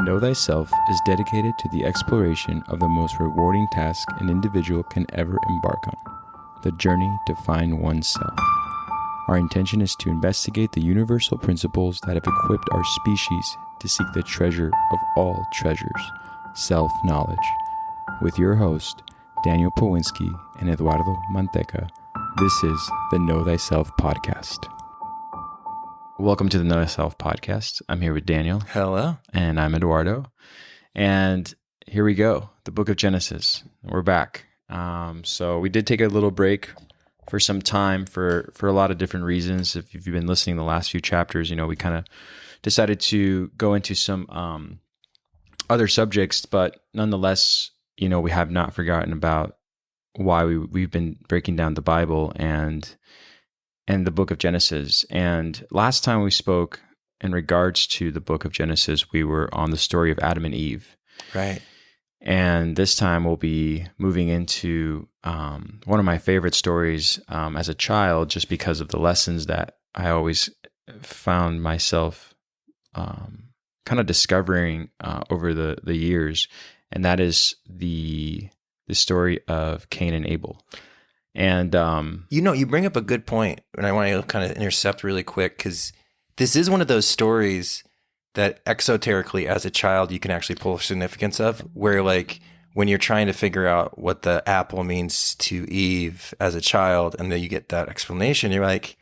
Know Thyself is dedicated to the exploration of the most rewarding task an individual can ever embark on, the journey to find oneself. Our intention is to investigate the universal principles that have equipped our species to seek the treasure of all treasures, self-knowledge. With your host, Daniel Powinski and Eduardo Manteca, this is the Know Thyself Podcast. Welcome to the Know Thyself Podcast. I'm here with Daniel. Hello. And I'm Eduardo. And here we go, the book of Genesis. We're back. So we did take a little break for some time for a lot of different reasons. If you've been listening to the last few chapters, we kind of decided to go into some other subjects, but nonetheless, we have not forgotten about why we've been breaking down the Bible and the book of Genesis. And last time we spoke in regards to the book of Genesis, we were on the story of Adam and Eve. Right. And this time we'll be moving into one of my favorite stories as a child, just because of the lessons that I always found myself kind of discovering over the years. And that is the story of Cain and Abel. And you bring up a good point, and I want to kind of intercept really quick, because this is one of those stories that exoterically as a child you can actually pull significance of, where like when you're trying to figure out what the apple means to Eve as a child, and then you get that explanation, you're like,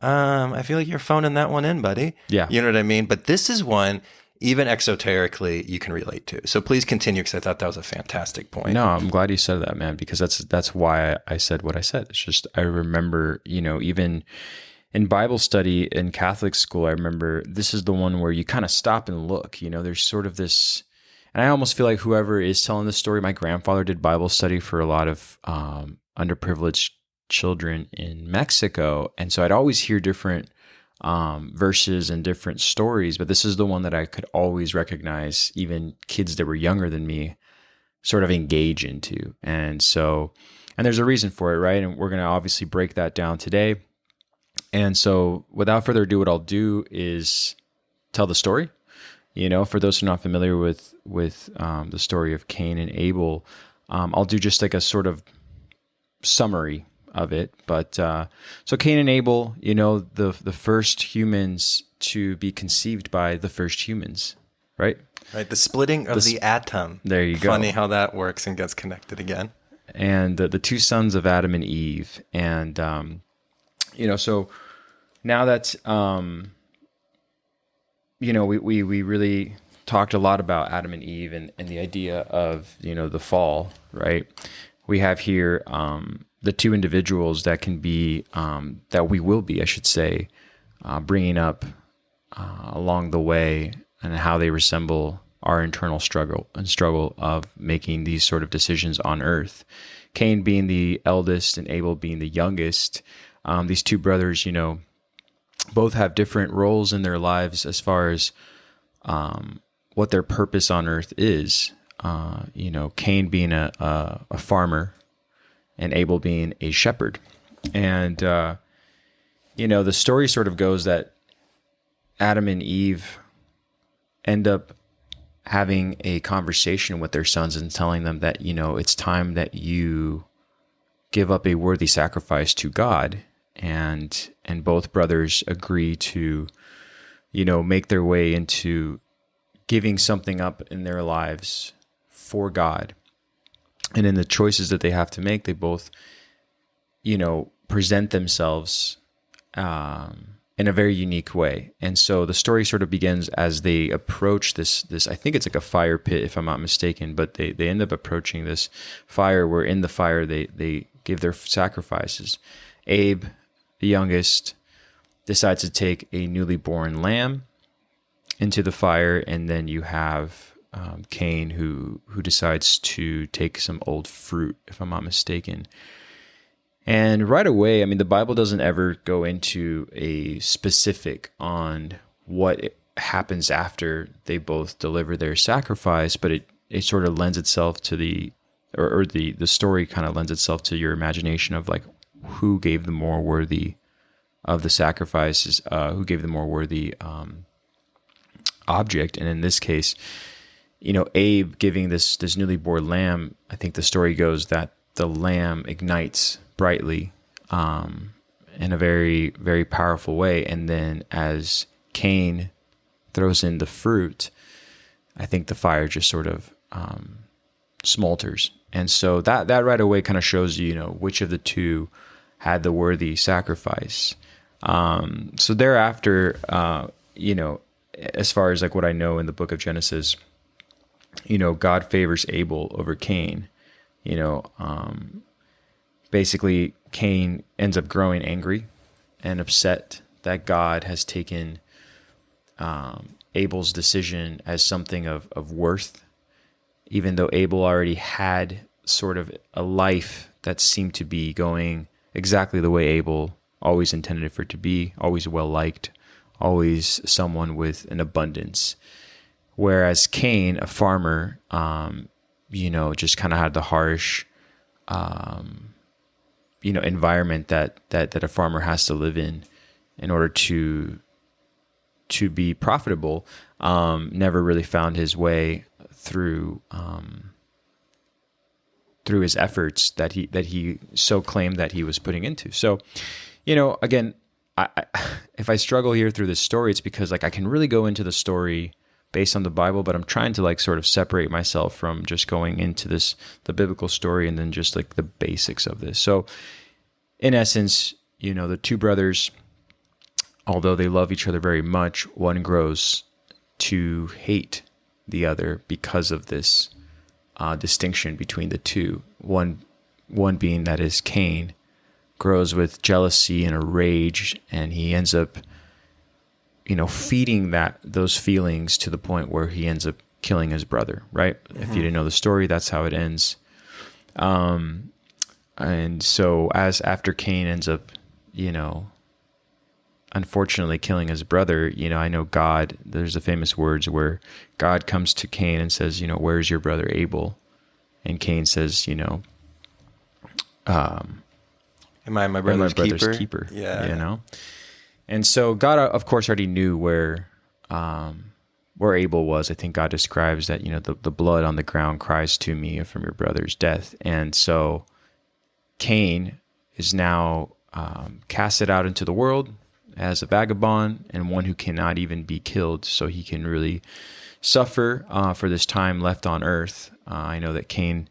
I feel like you're phoning that one in, buddy. Yeah. You know what I mean? But this is one, even exoterically, you can relate to. So please continue, because I thought that was a fantastic point. No, I'm glad you said that, man, because that's why I said what I said. It's just, I remember, even in Bible study in Catholic school, I remember this is the one where you kind of stop and look. There's sort of this, and I almost feel like whoever is telling this story, my grandfather did Bible study for a lot of underprivileged children in Mexico. And so I'd always hear different verses and different stories, but this is the one that I could always recognize even kids that were younger than me sort of engage into. And there's a reason for it, right? And we're going to obviously break that down today. And so without further ado, what I'll do is tell the story. For those who are not familiar with the story of Cain and Abel, I'll do just like a sort of summary of it. But so Cain and Abel, the first humans to be conceived by the first humans, right? Right. The splitting of the atom. There you go. Funny how that works and gets connected again. And the two sons of Adam and Eve. And, so now that, we really talked a lot about Adam and Eve and the idea of, the fall, right? We have here the two individuals that can be, that we will be, I should say, bringing up along the way, and how they resemble our internal struggle of making these sort of decisions on earth. Cain being the eldest and Abel being the youngest. These two brothers, both have different roles in their lives as far as what their purpose on earth is. Cain being a farmer, and Abel being a shepherd. And, the story sort of goes that Adam and Eve end up having a conversation with their sons and telling them that, it's time that you give up a worthy sacrifice to God. And both brothers agree to, make their way into giving something up in their lives for God. And in the choices that they have to make, they both, present themselves in a very unique way. And so the story sort of begins as they approach this, I think it's like a fire pit, if I'm not mistaken, but they end up approaching this fire, where in the fire they give their sacrifices. Abe, the youngest, decides to take a newly born lamb into the fire, and then you have Cain, who decides to take some old fruit, if I'm not mistaken. And right away, the Bible doesn't ever go into a specific on what happens after they both deliver their sacrifice, but it sort of lends itself to the story kind of lends itself to your imagination of like who gave the more worthy of the sacrifices, who gave the more worthy object. And in this case, Abe giving this newly born lamb, I think the story goes that the lamb ignites brightly in a very, very powerful way. And then as Cain throws in the fruit, I think the fire just sort of smolders. And so that right away kind of shows you, which of the two had the worthy sacrifice. So thereafter, as far as like what I know in the book of Genesis, God favors Abel over Cain. Basically Cain ends up growing angry and upset that God has taken Abel's decision as something of worth, even though Abel already had sort of a life that seemed to be going exactly the way Abel always intended it for it to be, always well-liked, always someone with an abundance. Whereas Cain, a farmer, just kind of had the harsh, environment that a farmer has to live in order to be profitable. Never really found his way through his efforts that he so claimed that he was putting into. So, again, if I struggle here through this story, it's because like I can really go into the story based on the Bible, but I'm trying to like sort of separate myself from just going into the biblical story and then just like the basics of this. So in essence, the two brothers, although they love each other very much, one grows to hate the other because of this distinction between the two. One being that is Cain grows with jealousy and a rage, and he ends up feeding those feelings to the point where he ends up killing his brother, right? Mm-hmm. If you didn't know the story, that's how it ends. And so after Cain ends up, unfortunately killing his brother, I know God, there's the famous words where God comes to Cain and says, where's your brother Abel? And Cain says, am I my brother's keeper? Yeah. And so God, of course, already knew where Abel was. I think God describes that, the blood on the ground cries to me from your brother's death. And so Cain is now casted out into the world as a vagabond and one who cannot even be killed, so he can really suffer for this time left on earth. I know that Cain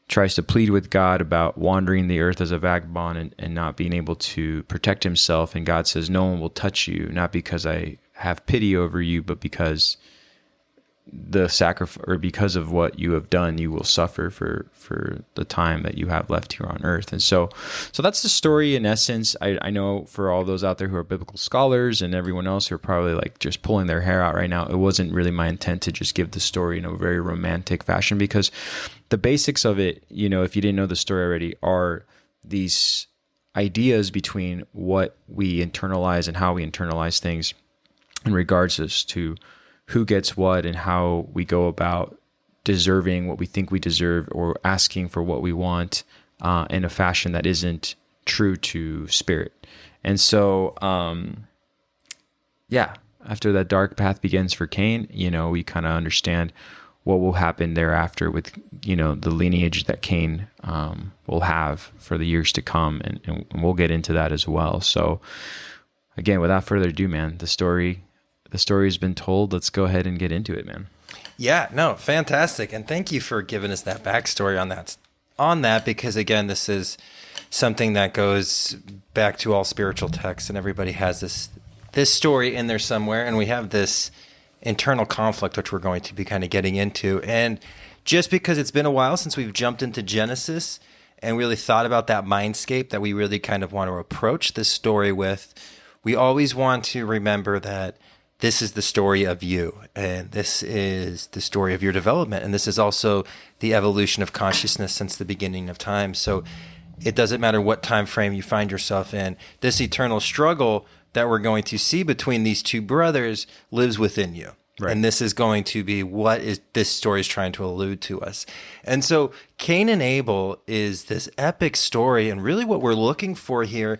tries to plead with God about wandering the earth as a vagabond and not being able to protect himself. And God says, no one will touch you, not because I have pity over you, but because the sacrifice, or because of what you have done, you will suffer for the time that you have left here on earth. And so that's the story in essence. I know for all those out there who are biblical scholars and everyone else who are probably like just pulling their hair out right now, it wasn't really my intent to just give the story in a very romantic fashion, because the basics of it, if you didn't know the story already, are these ideas between what we internalize and how we internalize things in regards to who gets what and how we go about deserving what we think we deserve or asking for what we want in a fashion that isn't true to spirit. And so, after that dark path begins for Cain, we kind of understand what will happen thereafter with, the lineage that Cain will have for the years to come. And we'll get into that as well. So again, without further ado, man, the story has been told. Let's go ahead and get into it, man. Yeah, no, fantastic. And thank you for giving us that backstory on that, because again, this is something that goes back to all spiritual texts, and everybody has this story in there somewhere. And we have this internal conflict, which we're going to be kind of getting into. And just because it's been a while since we've jumped into Genesis and really thought about that mindscape that we really kind of want to approach this story with, we always want to remember that this is the story of you, and this is the story of your development, and this is also the evolution of consciousness since the beginning of time. So it doesn't matter what time frame you find yourself in. This eternal struggle that we're going to see between these two brothers lives within you. Right. And this is going to be what this story is trying to allude to us. And so Cain and Abel is this epic story, and really what we're looking for here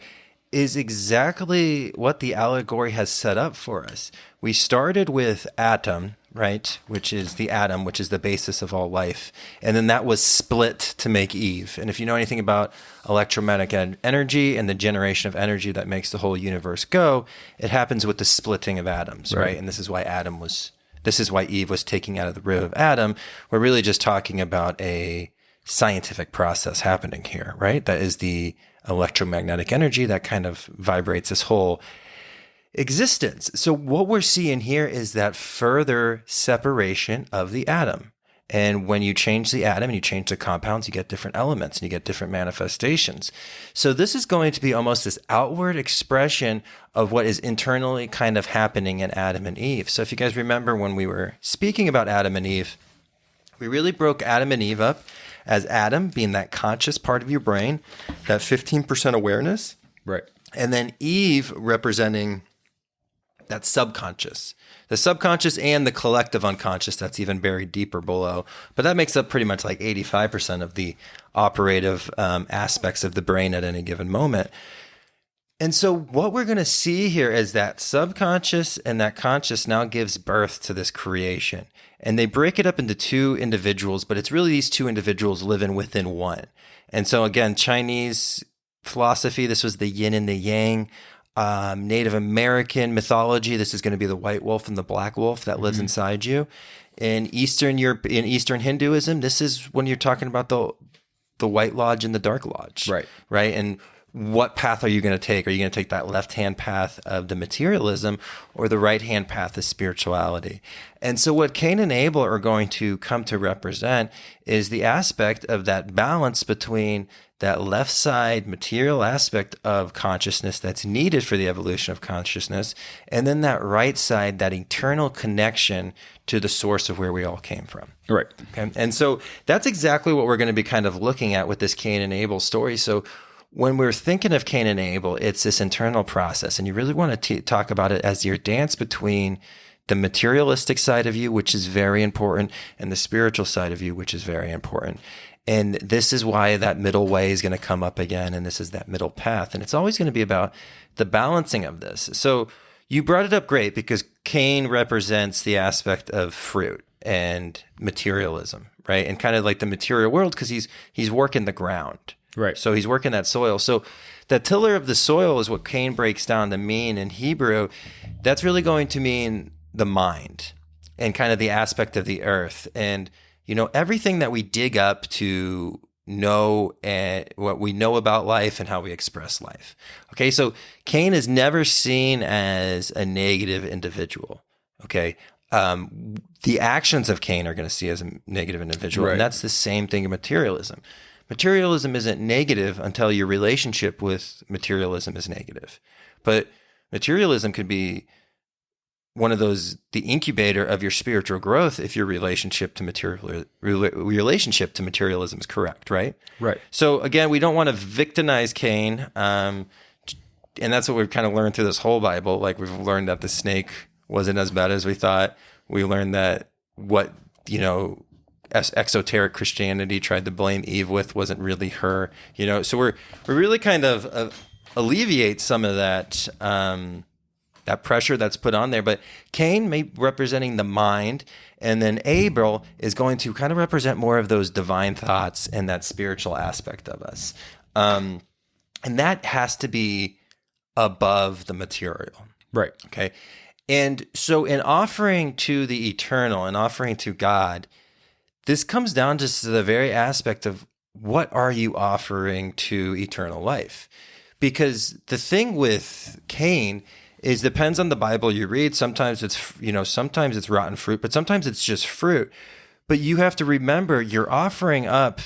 is exactly what the allegory has set up for us. We started with Adam, right? Which is the atom, which is the basis of all life. And then that was split to make Eve. And if you know anything about electromagnetic energy and the generation of energy that makes the whole universe go, it happens with the splitting of atoms, right? And this is why Eve was taken out of the rib of Adam. We're really just talking about a scientific process happening here, right? That is the electromagnetic energy that kind of vibrates this whole existence. So what we're seeing here is that further separation of the atom. And when you change the atom and you change the compounds, you get different elements and you get different manifestations. So this is going to be almost this outward expression of what is internally kind of happening in Adam and Eve. So if you guys remember when we were speaking about Adam and Eve, we really broke Adam and Eve up as Adam being that conscious part of your brain, that 15% awareness. Right. And then Eve representing that subconscious, the subconscious and the collective unconscious that's even buried deeper below. But that makes up pretty much like 85% of the operative aspects of the brain at any given moment. And so what we're going to see here is that subconscious and that conscious now gives birth to this creation. And they break it up into two individuals, but it's really these two individuals living within one. And so again, Chinese philosophy, this was the yin and the yang. Native American mythology, this is going to be the white wolf and the black wolf that lives inside you. In Eastern Europe, in Eastern Hinduism, this is when you're talking about the white lodge and the dark lodge. Right. And what path are you going to take? Are you going to take that left-hand path of the materialism or the right-hand path of spirituality? And so what Cain and Abel are going to come to represent is the aspect of that balance between that left side material aspect of consciousness that's needed for the evolution of consciousness, and then that right side, that eternal connection to the source of where we all came from. Right. Okay? And so that's exactly what we're going to be kind of looking at with this Cain and Abel story. So when we're thinking of Cain and Abel, it's this internal process, and you really want to talk about it as your dance between the materialistic side of you, which is very important, and the spiritual side of you, which is very important. And this is why that middle way is going to come up again, and this is that middle path. And it's always going to be about the balancing of this. So you brought it up great because Cain represents the aspect of fruit and materialism, right? And kind of like the material world because he's working the ground. Right. So he's working that soil. So the tiller of the soil is what Cain breaks down to mean in Hebrew. That's really going to mean the mind and kind of the aspect of the earth. And, you know, everything that we dig up to know and what we know about life and how we express life. Okay. So Cain is never seen as a negative individual. Okay. The actions of Cain are going to see as a negative individual. Right. And that's the same thing in materialism. Materialism isn't negative until your relationship with materialism is negative. But materialism could be one of those, the incubator of your spiritual growth if your relationship to materialism is correct, right? Right. So again, we don't want to victimize Cain. And that's what we've kind of learned through this whole Bible. Like we've learned that the snake wasn't as bad as we thought. We learned that what, you know, exoteric Christianity tried to blame Eve with wasn't really her, you know. So we're really kind of alleviate some of that that pressure that's put on there. But Cain may representing the mind, and then Abel is going to kind of represent more of those divine thoughts and that spiritual aspect of us, and that has to be above the material, right? Okay, and so in offering to the eternal and offering to God, this comes down to the very aspect of what are you offering to eternal life? Because the thing with Cain is depends on the Bible you read. Sometimes it's, you know, sometimes it's rotten fruit, but sometimes it's just fruit. But you have to remember you're offering up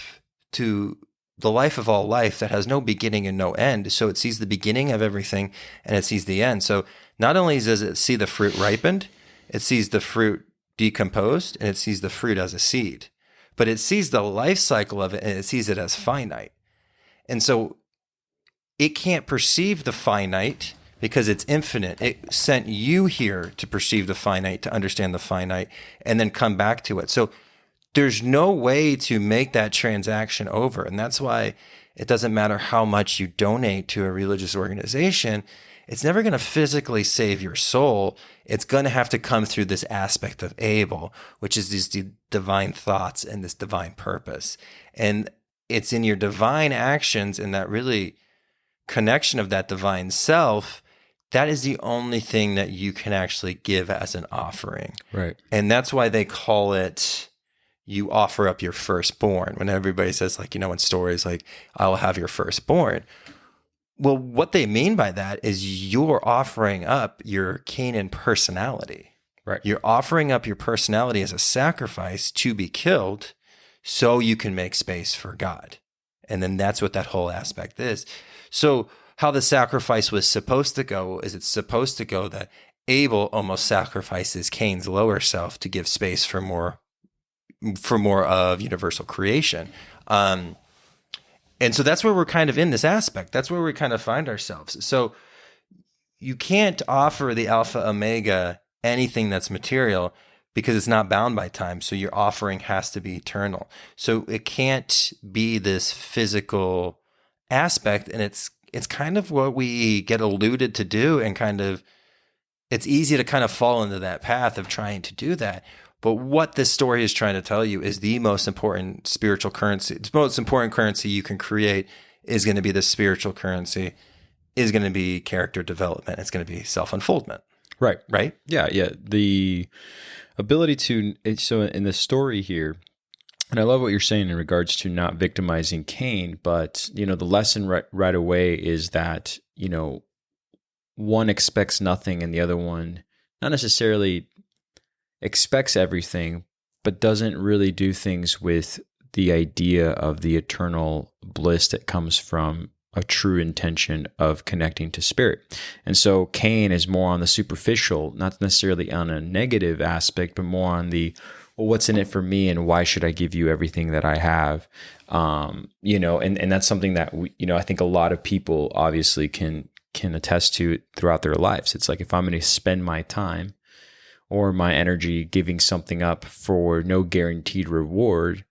to the life of all life that has no beginning and no end. So it sees the beginning of everything and it sees the end. So not only does it see the fruit ripened, it sees the fruit decomposed, and it sees the fruit as a seed, but it sees the life cycle of it and it sees it as finite. And so it can't perceive the finite because it's infinite. It sent you here to perceive the finite, to understand the finite, and then come back to it. So there's no way to make that transaction over. And that's why it doesn't matter how much you donate to a religious organization. it's never going to physically save your soul. It's going to have to come through this aspect of Abel, which is these divine thoughts and this divine purpose. And it's in your divine actions and that really connection of that divine self, that is the only thing that you can actually give as an offering. Right. And that's why they call it, you offer up your firstborn. When everybody says, like, in stories like, I'll have your firstborn. Well, what they mean by that is you're offering up your Canaan personality. Right. You're offering up your personality as a sacrifice to be killed so you can make space for God. And then that's what that whole aspect is. So how the sacrifice was supposed to go is it's supposed to go that Abel almost sacrifices Cain's lower self to give space for more of universal creation. And so that's where we're kind of in this aspect. That's where we kind of find ourselves. So you can't offer the Alpha Omega anything that's material because it's not bound by time. So your offering has to be eternal. So it can't be this physical aspect. And it's kind of what we get alluded to do, and kind of, it's easy to kind of fall into that path of trying to do that. But what this story is trying to tell you is the most important spiritual currency. The most important currency you can create is going to be the spiritual currency, is going to be character development. It's going to be self-unfoldment. Right. Right? Yeah. The ability to, so in the story here, and I love what you're saying in regards to not victimizing Cain, but, the lesson right away is that, one expects nothing and the other one not necessarily expects everything, but doesn't really do things with the idea of the eternal bliss that comes from a true intention of connecting to spirit. And so Cain is more on the superficial, not necessarily on a negative aspect, but more on the, well, what's in it for me and why should I give you everything that I have? And that's something that I think a lot of people obviously can attest to throughout their lives. It's like, if I'm going to spend my time or my energy giving something up for no guaranteed reward,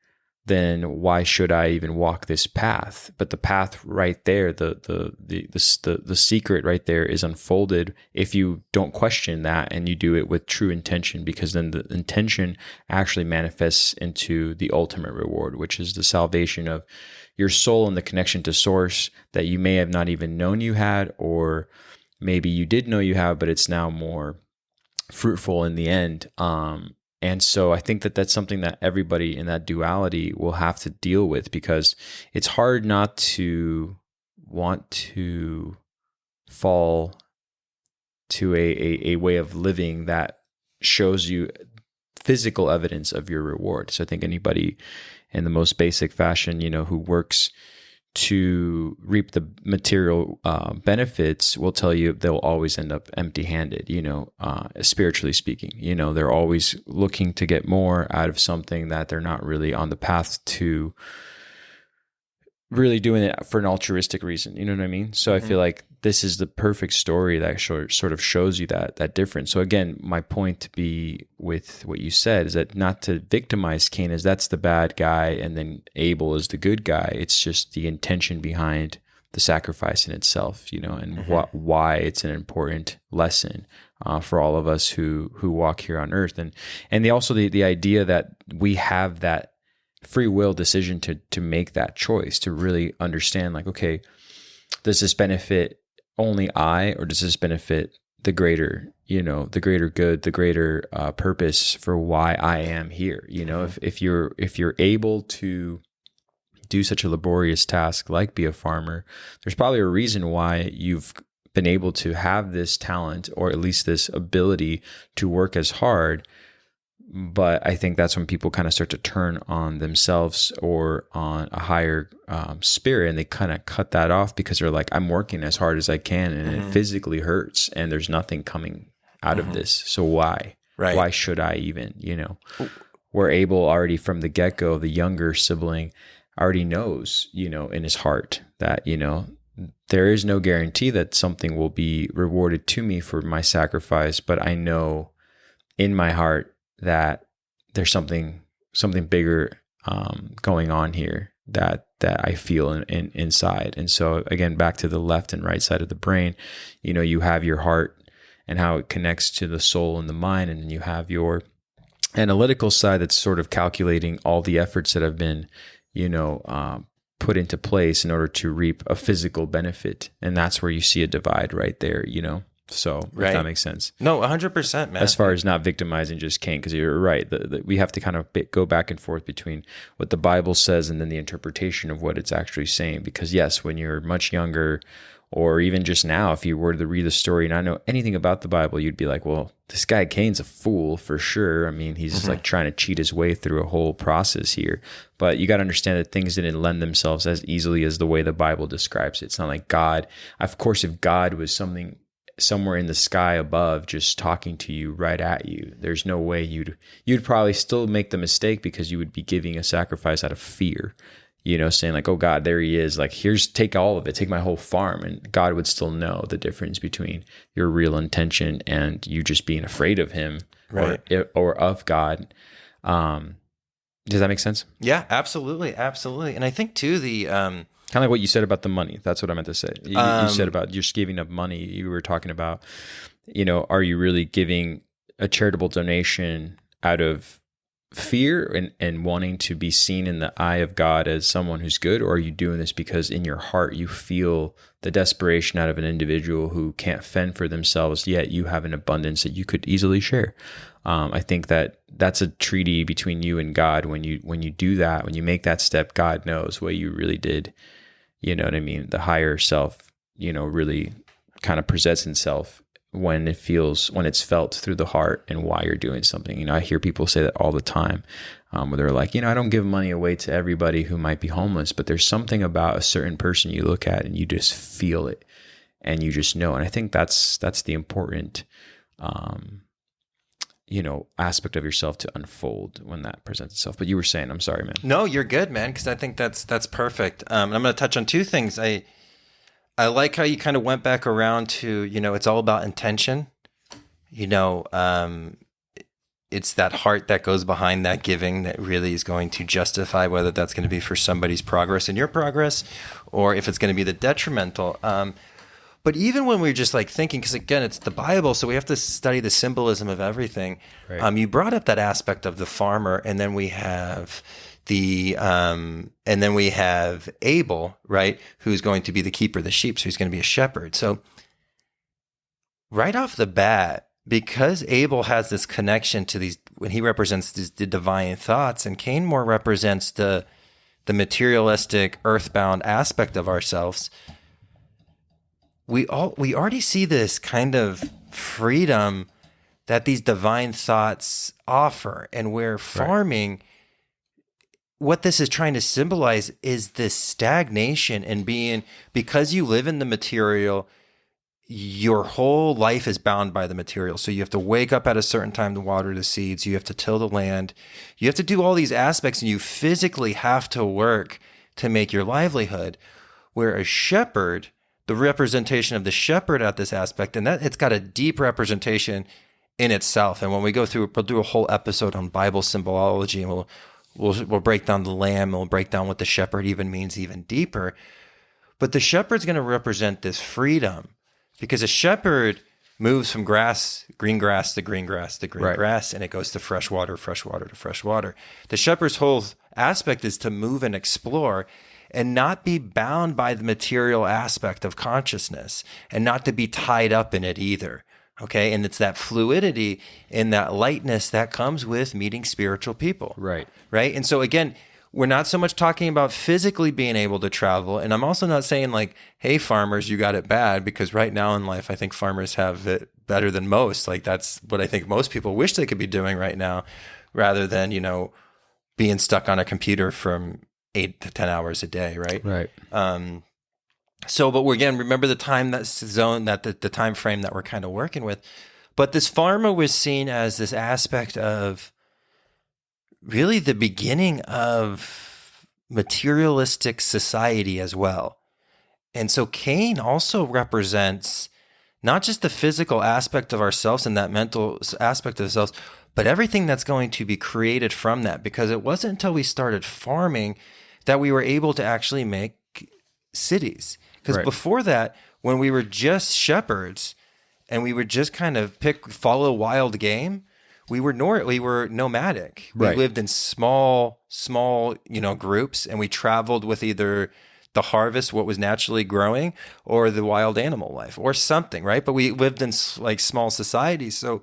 then why should I even walk this path? But the path right there, the secret right there is unfolded if you don't question that and you do it with true intention, because then the intention actually manifests into the ultimate reward, which is the salvation of your soul and the connection to source that you may have not even known you had, or maybe you did know you have, but it's now more fruitful in the end. And so I think that that's something that everybody in that duality will have to deal with, because it's hard not to want to fall to a way of living that shows you physical evidence of your reward. So I think anybody in the most basic fashion, who works to reap the material benefits will tell you they'll always end up empty-handed, spiritually speaking. They're always looking to get more out of something that they're not really on the path to really doing it for an altruistic reason. You know what I mean? So I feel like this is the perfect story that sort of shows you that difference. So again, my point to be with what you said is that not to victimize Cain, as that's the bad guy and then Abel is the good guy. It's just the intention behind the sacrifice in itself, and why it's an important lesson for all of us who walk here on earth. And the idea that we have that free will decision to make that choice, to really understand, like, okay, does this benefit only I, or does this benefit the greater, the greater good, the greater purpose for why I am here? If you're able to do such a laborious task like be a farmer, there's probably a reason why you've been able to have this talent, or at least this ability to work as hard. But I think that's when people kind of start to turn on themselves or on a higher spirit, and they kind of cut that off because they're like, I'm working as hard as I can, and it physically hurts, and there's nothing coming out of this. So why? Right. Why should I even, Where Abel already from the get-go, the younger sibling, already knows, in his heart that, there is no guarantee that something will be rewarded to me for my sacrifice, but I know in my heart that there's something bigger going on here, that I feel inside. And so again, back to the left and right side of the brain, you have your heart and how it connects to the soul and the mind, and then you have your analytical side that's sort of calculating all the efforts that have been, put into place in order to reap a physical benefit. And that's where you see a divide right there, So if that makes sense. No, 100%, man. As far as not victimizing just Cain, because you're right. We have to kind of go back and forth between what the Bible says and then the interpretation of what it's actually saying. Because yes, when you're much younger, or even just now, if you were to read the story and not know anything about the Bible, you'd be like, well, this guy Cain's a fool for sure. I mean, he's like trying to cheat his way through a whole process here. But you got to understand that things didn't lend themselves as easily as the way the Bible describes it. It's not like God. Of course, if God was somewhere in the sky above just talking to you right at you, there's no way you'd probably still make the mistake, because you would be giving a sacrifice out of fear, saying like, oh God, there he is, like, take all of it, take my whole farm. And God would still know the difference between your real intention and you just being afraid of him, right, or of God. Does that make sense? Yeah, absolutely. And I think too, the kind of like what you said about the money. That's what I meant to say. You said about just giving up money. You were talking about, are you really giving a charitable donation out of fear and wanting to be seen in the eye of God as someone who's good? Or are you doing this because in your heart you feel the desperation out of an individual who can't fend for themselves, yet you have an abundance that you could easily share? I think that's a treaty between you and God. When you do that, when you make that step, God knows what you really did. You know what I mean? The higher self, really kind of presents itself when it's felt through the heart and why you're doing something. I hear people say that all the time, where they're like, I don't give money away to everybody who might be homeless, but there's something about a certain person you look at and you just feel it and you just know. And I think that's the important, aspect of yourself to unfold when that presents itself. But you were saying, I'm sorry, man. No, you're good, man. Cause I think that's perfect. I'm going to touch on two things. I like how you kind of went back around to, it's all about intention. It's that heart that goes behind that giving that really is going to justify whether that's going to be for somebody's progress and your progress, or if it's going to be the detrimental. But even when we're just like thinking, because again, it's the Bible, so we have to study the symbolism of everything. Right. You brought up that aspect of the farmer, and then we have Abel, right, who's going to be the keeper of the sheep, so he's going to be a shepherd. So right off the bat, because Abel has this connection to these, when he represents the divine thoughts, and Cain more represents the materialistic, earthbound aspect of ourselves, we already see this kind of freedom that these divine thoughts offer. And where farming, what this is trying to symbolize is this stagnation and because you live in the material, your whole life is bound by the material. So you have to wake up at a certain time to water the seeds. You have to till the land. You have to do all these aspects, and you physically have to work to make your livelihood. Where a shepherd, the representation of the shepherd at this aspect, and that it's got a deep representation in itself. And when we we'll do a whole episode on Bible symbology, and we'll break down the lamb, and we'll break down what the shepherd even means even deeper. But the shepherd's going to represent this freedom, because a shepherd moves from green grass to green grass to green grass, and it goes to fresh water to fresh water. The shepherd's whole aspect is to move and explore and not be bound by the material aspect of consciousness, and not to be tied up in it either. Okay. And it's that fluidity and that lightness that comes with meeting spiritual people. Right. Right. And so again, we're not so much talking about physically being able to travel. And I'm also not saying like, hey, farmers, you got it bad, because right now in life, I think farmers have it better than most. Like that's what I think most people wish they could be doing right now, rather than, being stuck on a computer from 8 to 10 hours a day. Right. Right. But we're, again, remember the time the time frame that we're kind of working with. But this farmer was seen as this aspect of really the beginning of materialistic society as well. And so Cain also represents not just the physical aspect of ourselves and that mental aspect of ourselves, but everything that's going to be created from that. Because it wasn't until we started farming that we were able to actually make cities. Because Right. before that, when we were just shepherds and we would just kind of follow wild game, we were nomadic. We Right. lived in small, groups, and we traveled with either the harvest, what was naturally growing, or the wild animal life, or something, right? But we lived in like small societies. So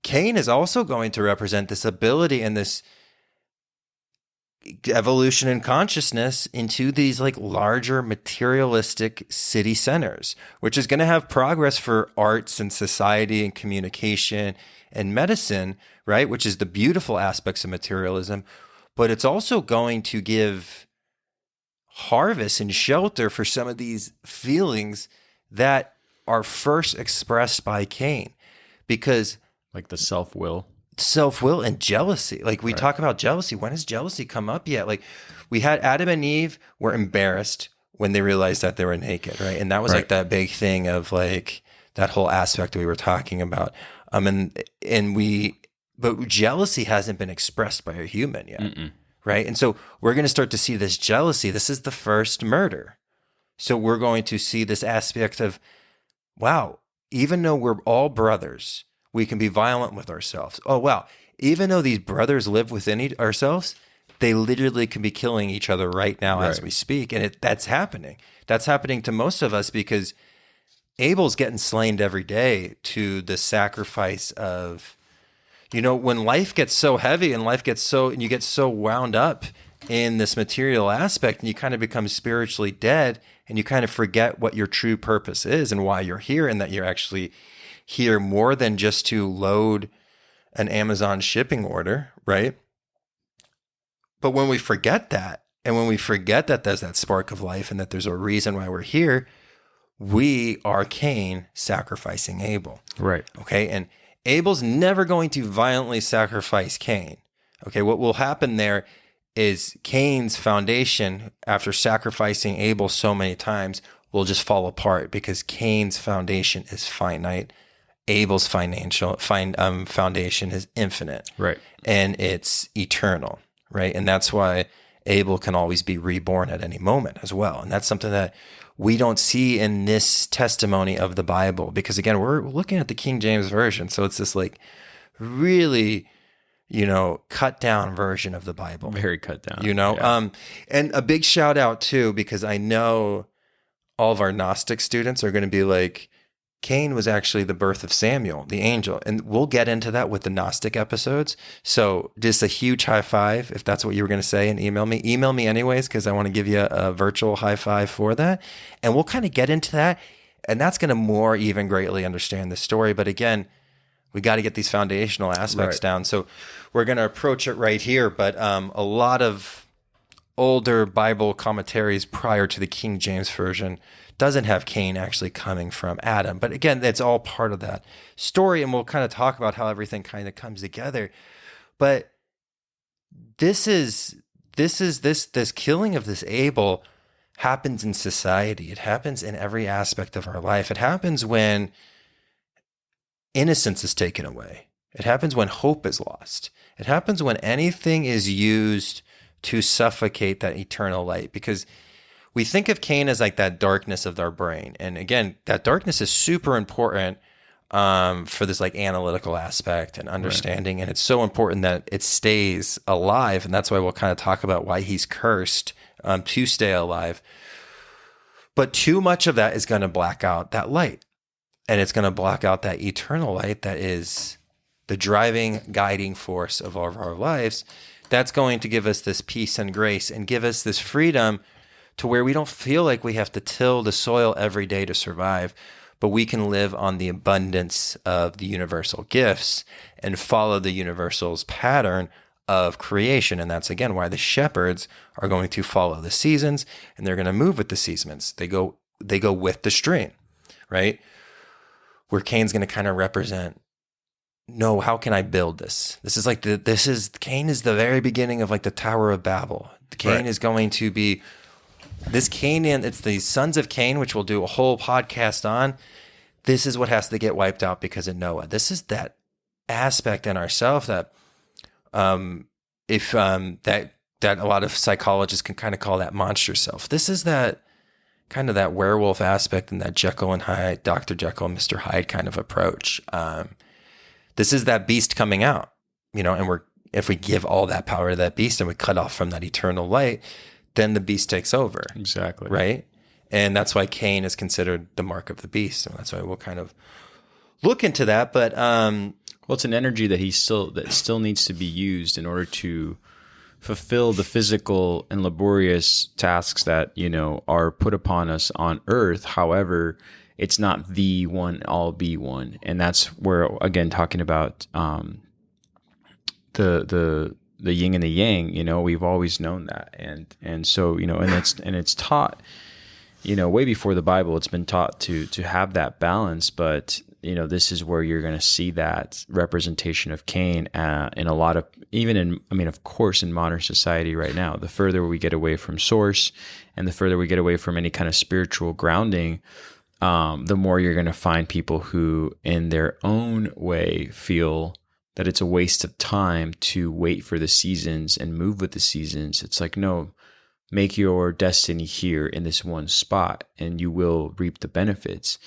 Cain is also going to represent this ability and this evolution in consciousness into these like larger materialistic city centers, which is going to have progress for arts and society and communication and medicine, right? Which is the beautiful aspects of materialism, but it's also going to give harvest and shelter for some of these feelings that are first expressed by Cain, because Like the self-will. self-will and jealousy. Like we talk about jealousy. When has jealousy come up yet? Like we had Adam and Eve were embarrassed when they realized that they were naked, right? And that was like that big thing of like that whole aspect we were talking about. But jealousy hasn't been expressed by a human yet, right? And so we're going to start to see this jealousy. This is the first murder. So we're going to see this aspect of, wow, even though we're all brothers, we can be violent with ourselves. Oh, wow. Even though these brothers live within ourselves, they literally can be killing each other right now as we speak. And that's happening. That's happening to most of us because Abel's getting slain every day to the sacrifice of, when life gets so heavy and and you get so wound up in this material aspect and you kind of become spiritually dead and you kind of forget what your true purpose is and why you're here, and that you're actually here more than just to load an Amazon shipping order, right? But when we forget that, and when we forget that there's that spark of life and that there's a reason why we're here, we are Cain sacrificing Abel. Right. Okay. And Abel's never going to violently sacrifice Cain. Okay. What will happen there is Cain's foundation, after sacrificing Abel so many times, will just fall apart because Cain's foundation is finite. Abel's foundation is infinite. Right. And it's eternal. Right. And that's why Abel can always be reborn at any moment as well. And that's something that we don't see in this testimony of the Bible, because again, we're looking at the King James Version. So it's this like really, cut down version of the Bible. Very cut down. Yeah. And a big shout out too, because I know all of our Gnostic students are going to be like, Cain was actually the birth of Samuel, the angel. And we'll get into that with the Gnostic episodes. So just a huge high five, if that's what you were going to say, and email me. Email me anyways, because I want to give you a virtual high five for that. And we'll kind of get into that. And that's going to more even greatly understand the story. But again, we got to get these foundational aspects down. So we're going to approach it right here. But a lot of older Bible commentaries prior to the King James Version doesn't have Cain actually coming from Adam. But again, that's all part of that story, and we'll kind of talk about how everything kind of comes together. But this killing of this Abel happens in society. It happens in every aspect of our life. It happens when innocence is taken away. It happens when hope is lost. It happens when anything is used to suffocate that eternal light, because we think of Cain as like that darkness of our brain. And again, that darkness is super important for this like analytical aspect and understanding. Right. And it's so important that it stays alive. And that's why we'll kind of talk about why he's cursed to stay alive. But too much of that is going to black out that light. And it's going to block out that eternal light that is the driving, guiding force of all of our lives. That's going to give us this peace and grace and give us this freedom to where we don't feel like we have to till the soil every day to survive, but we can live on the abundance of the universal gifts and follow the universal's pattern of creation. And that's, again, why the shepherds are going to follow the seasons, and they're going to move with the seasons. They go with the stream, right? Where Cain's going to kind of represent, no, how can I build this? Cain is the very beginning of like the Tower of Babel. Cain is going to be this Canaan. It's the sons of Cain, which we'll do a whole podcast on. This is what has to get wiped out because of Noah. This is that aspect in ourselves that that that a lot of psychologists can kind of call that monster self. This is that kind of that werewolf aspect and that Jekyll and Hyde, Dr. Jekyll and Mr. Hyde kind of approach. This is that beast coming out, and if we give all that power to that beast and we cut off from that eternal light, then the beast takes over. Exactly. Right? And that's why Cain is considered the mark of the beast. And that's why we'll kind of look into that. But well, it's an energy that still needs to be used in order to fulfill the physical and laborious tasks that, are put upon us on earth. However, it's not the one, all be one. And that's where, again, talking about the yin and the yang, we've always known that. And so, and it's taught, way before the Bible, it's been taught to have that balance. But, this is where you're going to see that representation of Cain in a lot of, of course, in modern society right now. The further we get away from source and the further we get away from any kind of spiritual grounding, the more you're going to find people who in their own way feel that it's a waste of time to wait for the seasons and move with the seasons. It's like, no, make your destiny here in this one spot and you will reap the benefits.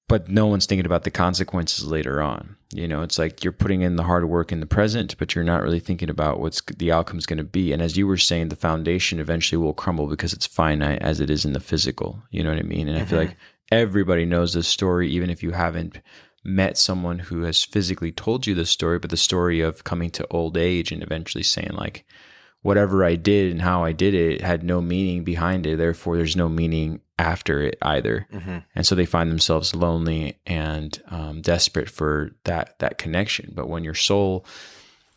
But no one's thinking about the consequences later on. It's like you're putting in the hard work in the present, but you're not really thinking about what's the outcome's going to be. And as you were saying, the foundation eventually will crumble because it's finite as it is in the physical. You know what I mean? And I feel like everybody knows this story, even if you haven't met someone who has physically told you the story, but the story of coming to old age and eventually saying like, whatever I did and how I did it had no meaning behind it. Therefore, there's no meaning after it either. And so they find themselves lonely and desperate for that connection. But when your soul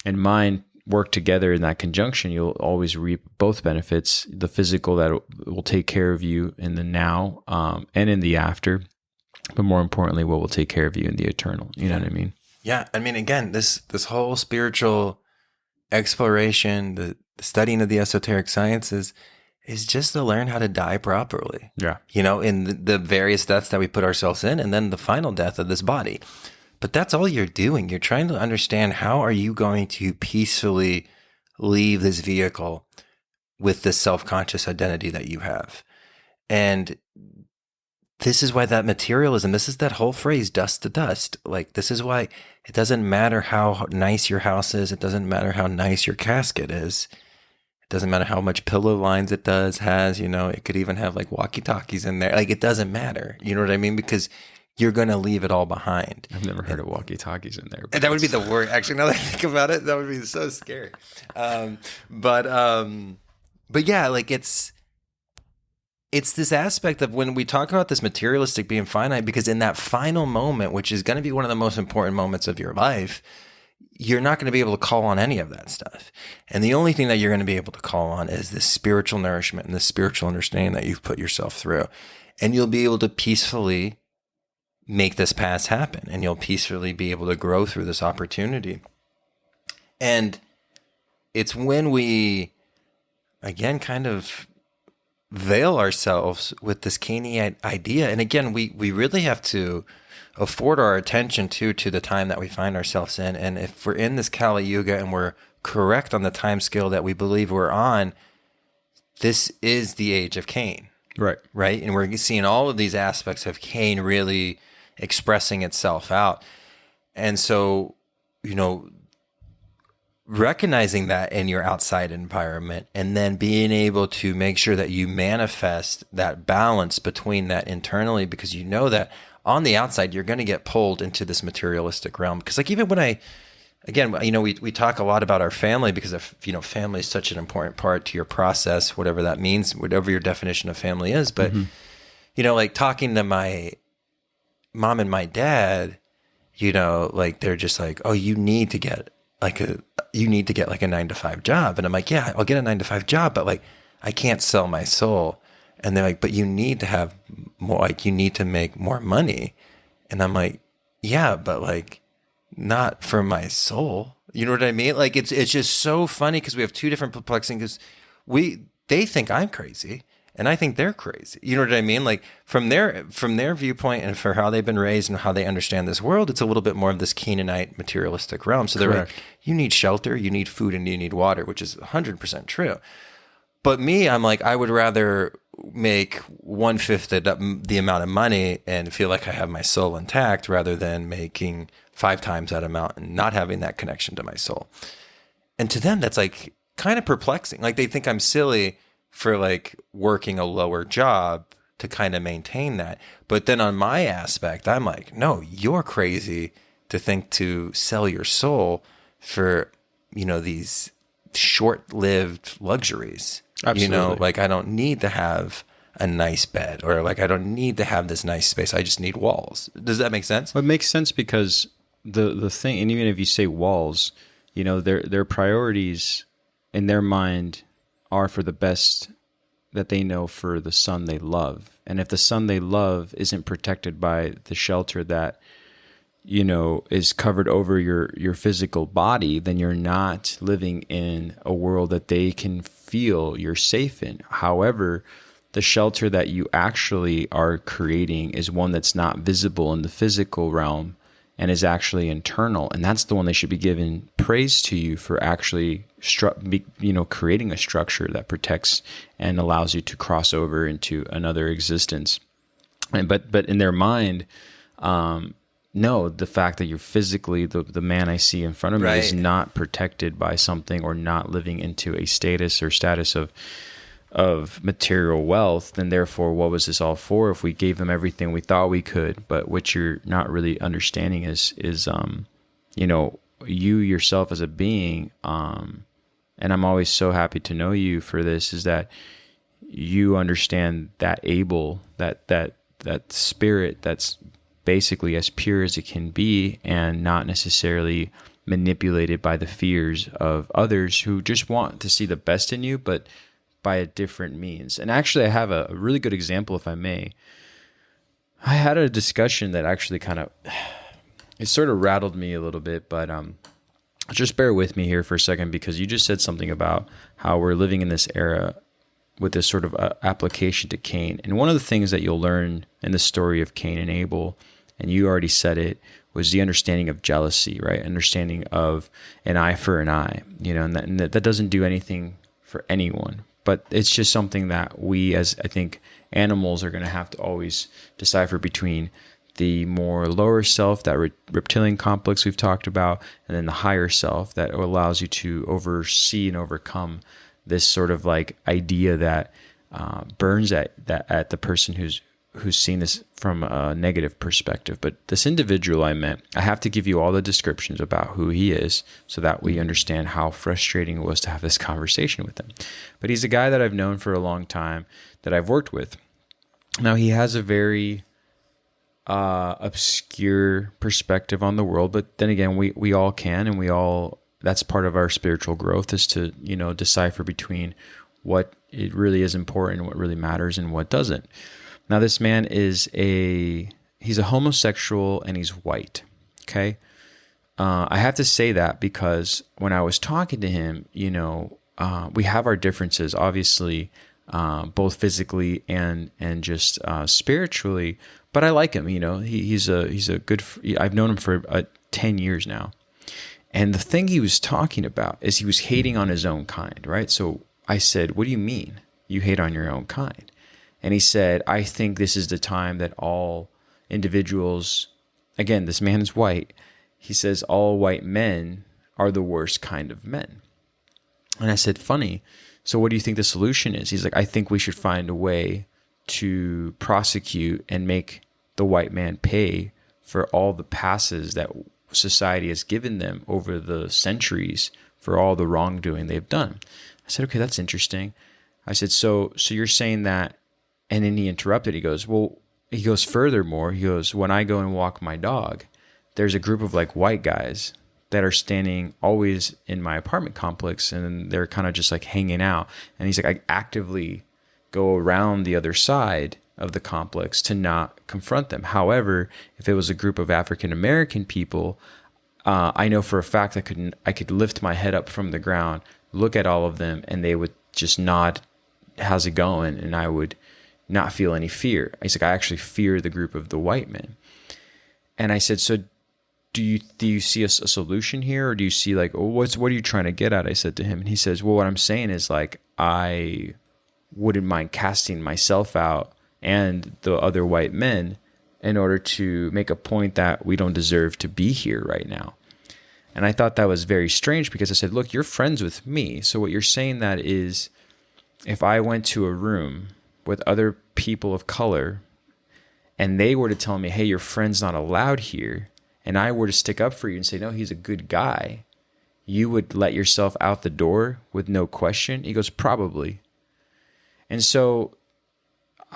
and mind work together in that conjunction, you'll always reap both benefits, the physical that will take care of you in the now and in the after, but more importantly, what will take care of you in the eternal. You know what I mean? Yeah. Again, this whole spiritual exploration, the studying of the esoteric sciences is just to learn how to die properly. Yeah. In the various deaths that we put ourselves in, and then the final death of this body. But that's all you're doing. You're trying to understand, how are you going to peacefully leave this vehicle with this self-conscious identity that you have? And this is why that materialism, this is that whole phrase, dust to dust. Like, this is why it doesn't matter how nice your house is. It doesn't matter how nice your casket is. It doesn't matter how much pillow lines it has, it could even have like walkie-talkies in there. Like, it doesn't matter. You know what I mean? Because you're going to leave it all behind. I've never heard of walkie-talkies in there. And that would be the worst. Actually, now that I think about it, that would be so scary. But yeah, like it's this aspect of when we talk about this materialistic being finite, because in that final moment, which is going to be one of the most important moments of your life, you're not going to be able to call on any of that stuff. And the only thing that you're going to be able to call on is this spiritual nourishment and this spiritual understanding that you've put yourself through. And you'll be able to peacefully make this past happen, and you'll peacefully be able to grow through this opportunity. And it's when we, again, kind of veil ourselves with this Cainian idea. And again, we really have to afford our attention to the time that we find ourselves in. And if we're in this Kali Yuga and we're correct on the time scale that we believe we're on, this is the age of Cain. Right. And we're seeing all of these aspects of Cain really expressing itself out. And so, recognizing that in your outside environment, and then being able to make sure that you manifest that balance between that internally, because you know that on the outside, you're going to get pulled into this materialistic realm. Because like, even when we talk a lot about our family, because family is such an important part to your process, whatever that means, whatever your definition of family is. But, like talking to my mom and my dad, like they're just like, oh, you need to get like a 9-to-5 job. And I'm like, yeah, I'll get a 9-to-5 job, but like, I can't sell my soul. And they're like, but you need to have more, like, you need to make more money. And I'm like, yeah, but like, not for my soul. You know what I mean? Like, it's just so funny, because we have two different perplexing, because they think I'm crazy. and I think they're crazy. You know what I mean? Like from their viewpoint and for how they've been raised and how they understand this world, it's a little bit more of this Canaanite materialistic realm. So they're Correct. like, you need shelter, you need food, and you need water, which is 100% true. But me, I'm like, I would rather make 1/5 the amount of money and feel like I have my soul intact rather than making 5 times that amount and not having that connection to my soul. And to them, that's like kind of perplexing. Like they think I'm silly for like working a lower job to kind of maintain that. But then on my aspect, I'm like, no, you're crazy to think to sell your soul for, these short-lived luxuries. Absolutely. Like I don't need to have a nice bed or like I don't need to have this nice space. I just need walls. Does that make sense? Well, it makes sense because the thing, and even if you say walls, their priorities in their mind are for the best that they know for the son they love. And if the son they love isn't protected by the shelter that, is covered over your physical body, then you're not living in a world that they can feel you're safe in. However, the shelter that you actually are creating is one that's not visible in the physical realm and is actually internal. And that's the one they should be giving praise to you for actually, creating a structure that protects and allows you to cross over into another existence. But in their mind, no, the fact that you're physically, the man I see in front of me is not protected by something or not living into a status of material wealth, then therefore what was this all for if we gave them everything we thought we could? But what you're not really understanding is you yourself as a being, and I'm always so happy to know you for this, is that you understand that Abel, that spirit that's basically as pure as it can be and not necessarily manipulated by the fears of others who just want to see the best in you, but by a different means. And actually, I have a really good example, if I may. I had a discussion that actually it sort of rattled me a little bit, but just bear with me here for a second, because you just said something about how we're living in this era with this sort of application to Cain. And one of the things that you'll learn in the story of Cain and Abel, and you already said it, was the understanding of jealousy, right? Understanding of an eye for an eye, and that doesn't do anything for anyone. But it's just something that we, as I think animals, are going to have to always decipher between the more lower self, that reptilian complex we've talked about, and then the higher self that allows you to oversee and overcome this sort of like idea that burns at the person who's seen this from a negative perspective. But this individual I met, I have to give you all the descriptions about who he is so that we understand how frustrating it was to have this conversation with him. But he's a guy that I've known for a long time, that I've worked with. Now, he has a very obscure perspective on the world, but then again, we all can, and that's part of our spiritual growth, is to, decipher between what it really is important, what really matters, and what doesn't. Now, this man he's a homosexual and he's white, okay? I have to say that because when I was talking to him, we have our differences, obviously, both physically and just spiritually, but I like him, he's a good, I've known him for 10 years now. And the thing he was talking about is he was hating on his own kind, right? So I said, what do you mean you hate on your own kind? And he said, I think this is the time that all individuals, again, this man is white. He says all white men are the worst kind of men. And I said, funny. So what do you think the solution is? He's like, I think we should find a way to prosecute and make the white man pay for all the passes that society has given them over the centuries for all the wrongdoing they've done. I said, okay, that's interesting. I said, so you're saying that. And then he interrupted. He goes, furthermore, when I go and walk my dog, there's a group of like white guys that are standing always in my apartment complex, and they're kind of just like hanging out. And he's like, I actively go around the other side of the complex to not confront them. However, if it was a group of African American people, I know for a fact I could lift my head up from the ground, look at all of them, and they would just nod how's it going? And I would not feel any fear. He's like, I actually fear the group of the white men. And I said, so do you see a solution here? Or do you see like, oh, what are you trying to get at? I said to him, and he says, well, what I'm saying is like, I wouldn't mind casting myself out and the other white men in order to make a point that we don't deserve to be here right now. And I thought that was very strange because I said, look, you're friends with me. So what you're saying that is, if I went to a room with other people of color and they were to tell me, hey, your friend's not allowed here, and I were to stick up for you and say, no, he's a good guy, you would let yourself out the door with no question? He goes, probably. And so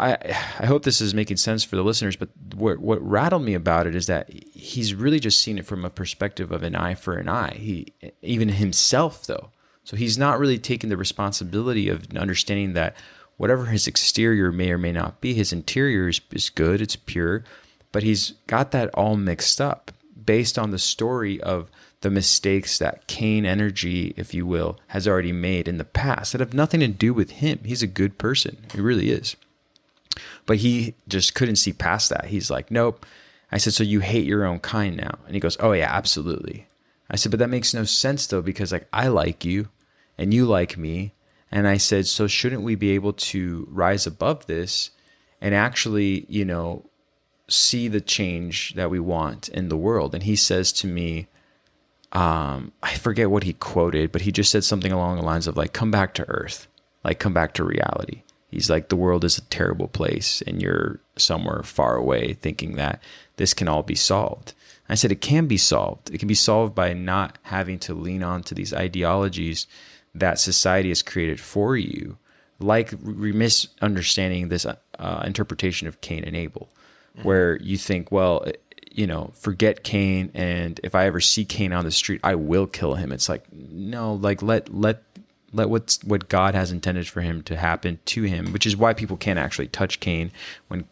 I hope this is making sense for the listeners, but what rattled me about it is that he's really just seen it from a perspective of an eye for an eye. He, even himself though. So he's not really taking the responsibility of understanding that whatever his exterior may or may not be, his interior is good, it's pure, but he's got that all mixed up based on the story of the mistakes that Cain energy, if you will, has already made in the past that have nothing to do with him. He's a good person. He really is. But he just couldn't see past that. He's like, nope. I said, so you hate your own kind now? And he goes, oh yeah, absolutely. I said, but that makes no sense though, because like I like you and you like me. And I said, so shouldn't we be able to rise above this and actually, see the change that we want in the world? And he says to me, I forget what he quoted, but he just said something along the lines of like, come back to earth, like come back to reality. He's like, the world is a terrible place and you're somewhere far away thinking that this can all be solved. I said, it can be solved. It can be solved by not having to lean on to these ideologies that society has created for you, like misunderstanding this interpretation of Cain and Abel, where you think, well, forget Cain, and if I ever see Cain on the street, I will kill him. It's like, no, like let what God has intended for him to happen to him, which is why people can't actually touch Cain when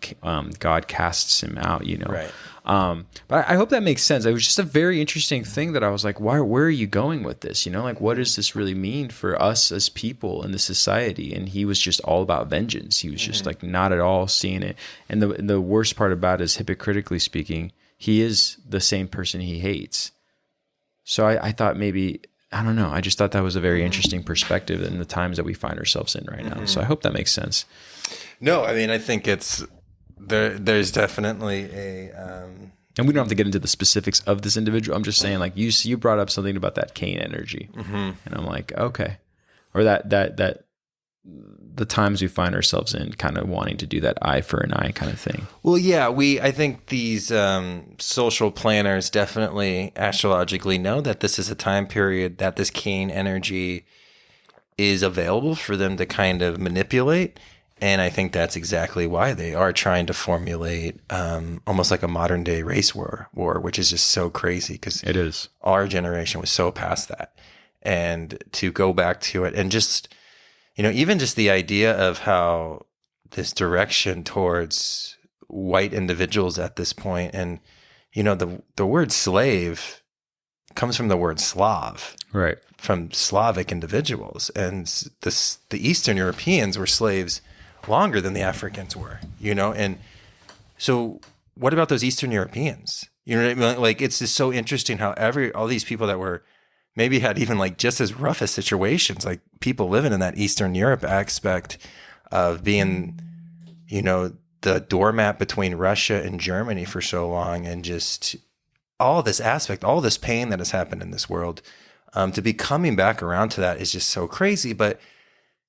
God casts him out, Right. But I hope that makes sense. It was just a very interesting thing that I was like, where are you going with this? Like, what does this really mean for us as people in the society? And he was just all about vengeance. He was just like not at all seeing it. And the worst part about it is, hypocritically speaking, he is the same person he hates. So I thought maybe, I don't know. I just thought that was a very interesting perspective in the times that we find ourselves in right now. So I hope that makes sense. No, I mean, I think there's definitely and we don't have to get into the specifics of this individual. I'm just saying, like, you brought up something about that Cain energy, and I'm like, okay, or that the times we find ourselves in, kind of wanting to do that eye for an eye kind of thing. Well, yeah, I think these social planners definitely astrologically know that this is a time period that this Cain energy is available for them to kind of manipulate. And I think that's exactly why they are trying to formulate almost like a modern day race war, which is just so crazy, because it is. Our generation was so past that. And to go back to it and just, even just the idea of how this direction towards white individuals at this point, and, the word slave comes from the word Slav. Right. From Slavic individuals. And the Eastern Europeans were slaves longer than the Africans were, and so what about those Eastern Europeans? You know what I mean? Like, it's just so interesting how all these people that were maybe had even like just as rough as situations, like people living in that Eastern Europe aspect of being, the doormat between Russia and Germany for so long, and just all this aspect, all this pain that has happened in this world, to be coming back around to that is just so crazy. But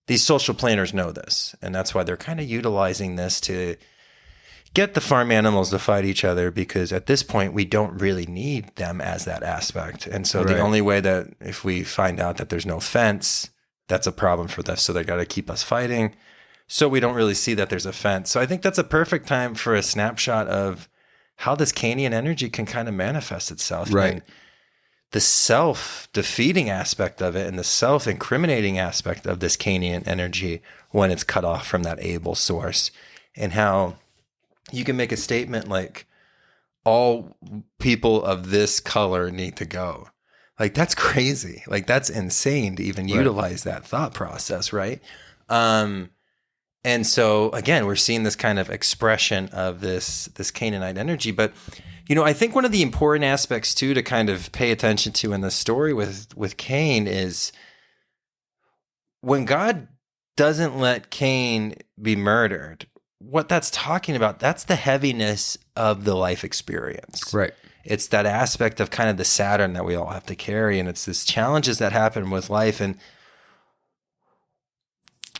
these social planners know this, and that's why they're kind of utilizing this to get the farm animals to fight each other, because at this point, we don't really need them as that aspect. And so the only way that if we find out that there's no fence, that's a problem for them. So they got to keep us fighting. So we don't really see that there's a fence. So I think that's a perfect time for a snapshot of how this Cainian energy can kind of manifest itself. Right. And the self-defeating aspect of it and the self-incriminating aspect of this Cainian energy when it's cut off from that Abel source, and how you can make a statement like, all people of this color need to go. Like, that's crazy. Like, that's insane to even utilize that thought process, right? And so again, we're seeing this kind of expression of this Canaanite energy. But I think one of the important aspects too to kind of pay attention to in the story with Cain is when God doesn't let Cain be murdered, what that's talking about, that's the heaviness of the life experience. Right. It's that aspect of kind of the Saturn that we all have to carry. And it's this challenges that happen with life and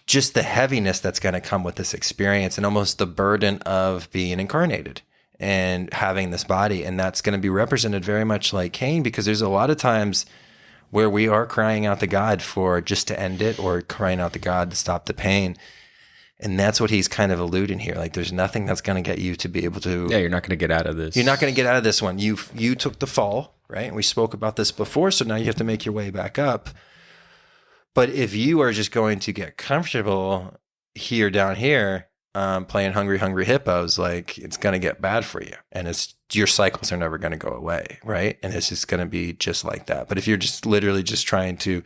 just the heaviness that's going to come with this experience and almost the burden of being incarnated and having this body. And that's going to be represented very much like Cain, because there's a lot of times where we are crying out to God for just to end it, or crying out to God to stop the pain. And that's what he's kind of alluding here. Like, there's nothing that's going to get you to be able to... Yeah, you're not going to get out of this. You're not going to get out of this one. You took the fall, right? And we spoke about this before, so now you have to make your way back up. But if you are just going to get comfortable here, down here, playing Hungry Hungry Hippos, like, it's going to get bad for you. And your cycles are never going to go away, right? And it's just going to be just like that. But if you're just literally just trying to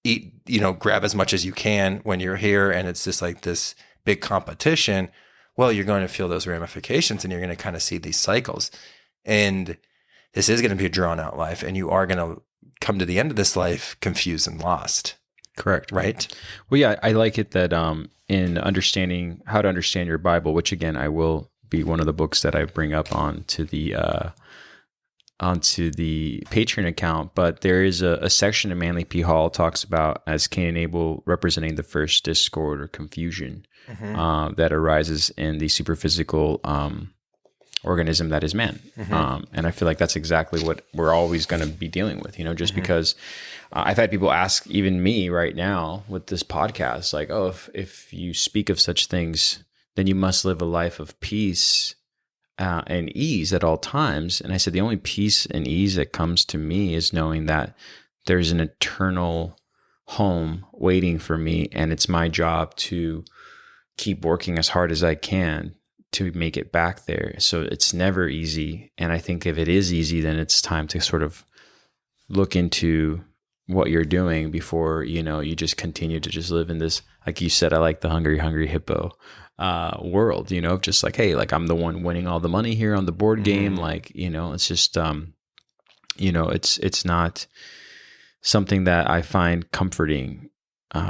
eat, grab as much as you can when you're here, and it's just like this big competition, well, you're going to feel those ramifications and you're going to kind of see these cycles. And this is going to be a drawn out life, and you are going to come to the end of this life confused and lost. Correct. Right. Well, yeah, I like it that in understanding how to understand your Bible, which again, I will be one of the books that I bring up onto the Patreon account, but there is a section in Manly P. Hall talks about as Cain and Abel representing the first discord or confusion that arises in the superphysical organism that is man. And I feel like that's exactly what we're always going to be dealing with, just because I've had people ask even me right now with this podcast, like, oh, if you speak of such things, then you must live a life of peace and ease at all times. And I said, the only peace and ease that comes to me is knowing that there's an eternal home waiting for me. And it's my job to keep working as hard as I can to make it back there. So it's never easy. And I think if it is easy, then it's time to sort of look into what you're doing before, you just continue to just live in this, like you said, I like the Hungry Hungry Hippo world, just like, hey, like I'm the one winning all the money here on the board game. Like, it's just, it's not something that I find comforting,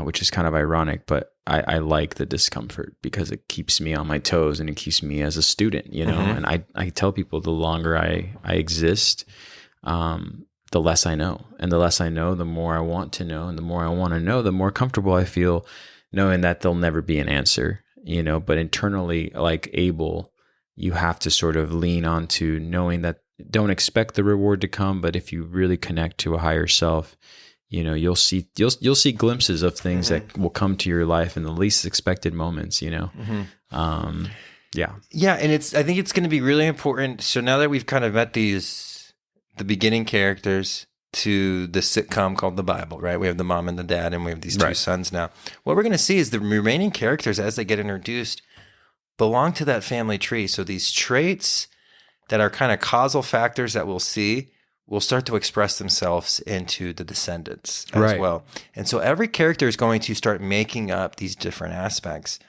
which is kind of ironic, but I like the discomfort because it keeps me on my toes and it keeps me as a student, and I tell people the longer I exist, the less I know, and the less I know, the more I want to know, and the more I want to know, the more comfortable I feel knowing that there'll never be an answer. But internally, like Abel, you have to sort of lean onto knowing that don't expect the reward to come, but if you really connect to a higher self, you'll see glimpses of things that will come to your life in the least expected moments, Yeah. Yeah. And I think it's going to be really important. So now that we've kind of met the beginning characters to the sitcom called the Bible, right? We have the mom and the dad, and we have these two sons now. What we're going to see is the remaining characters, as they get introduced, belong to that family tree. So these traits that are kind of causal factors that we'll see will start to express themselves into the descendants as well. And so every character is going to start making up these different aspects.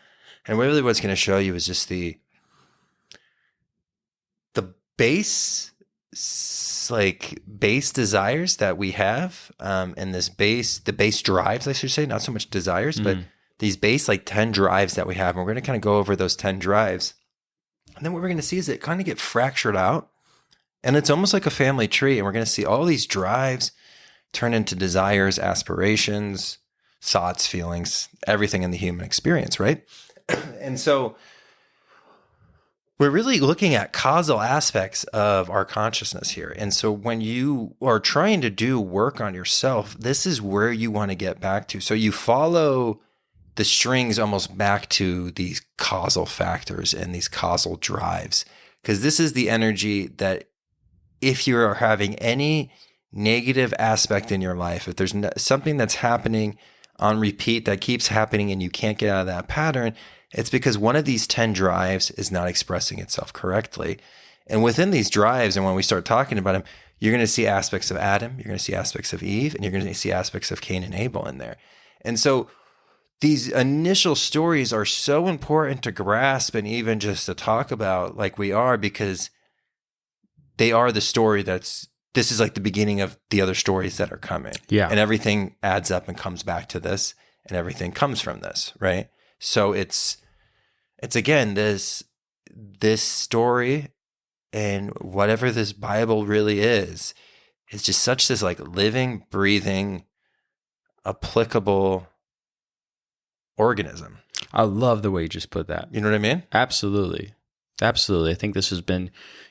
And really what's going to show you is just the base desires that we have, and the base drives, I should say, not so much desires, but these base 10 drives that we have. And we're going to kind of go over those 10 drives. And then what we're going to see is it kind of get fractured out, and it's almost like a family tree. And we're going to see all these drives turn into desires, aspirations, thoughts, feelings, everything in the human experience, right? And so we're really looking at causal aspects of our consciousness here. And so when you are trying to do work on yourself, this is where you want to get back to. So you follow the strings almost back to these causal factors and these causal drives, because this is the energy that if you are having any negative aspect in your life, if there's something that's happening on repeat that keeps happening and you can't get out of that pattern, it's because one of these 10 drives is not expressing itself correctly. And within these drives, and when we start talking about them, you're going to see aspects of Adam, you're going to see aspects of Eve, and you're going to see aspects of Cain and Abel in there. And so these initial stories are so important to grasp and even just to talk about like we are, because they are the story this is like the beginning of the other stories that are coming. Yeah. And everything adds up and comes back to this, and everything comes from this, right? So it's again, this story and whatever this Bible really is just such this like living, breathing, applicable organism. I love the way you just put that. You know what I mean? Absolutely. Absolutely. I think this has been,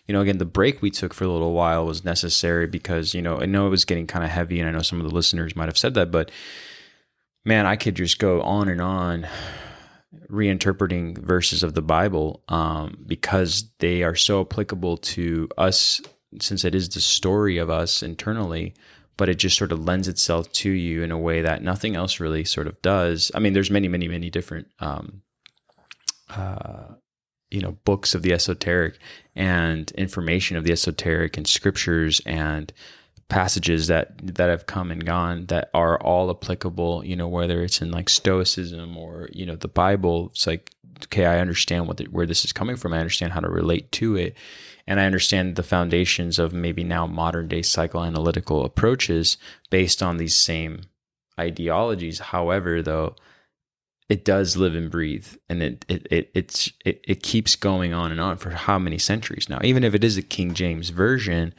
again, the break we took for a little while was necessary because, I know it was getting kind of heavy, and I know some of the listeners might have said that, but man, I could just go on and on reinterpreting verses of the Bible because they are so applicable to us, since it is the story of us internally, but it just sort of lends itself to you in a way that nothing else really sort of does. I mean, there's many, many, many different books of the esoteric and information of the esoteric and scriptures and passages that have come and gone that are all applicable, whether it's in like Stoicism or, the Bible. It's like, okay, I understand where this is coming from. I understand how to relate to it. And I understand the foundations of maybe now modern day psychoanalytical approaches based on these same ideologies. However, though, it does live and breathe, and it keeps going on and on for how many centuries now. Even if it is a King James version,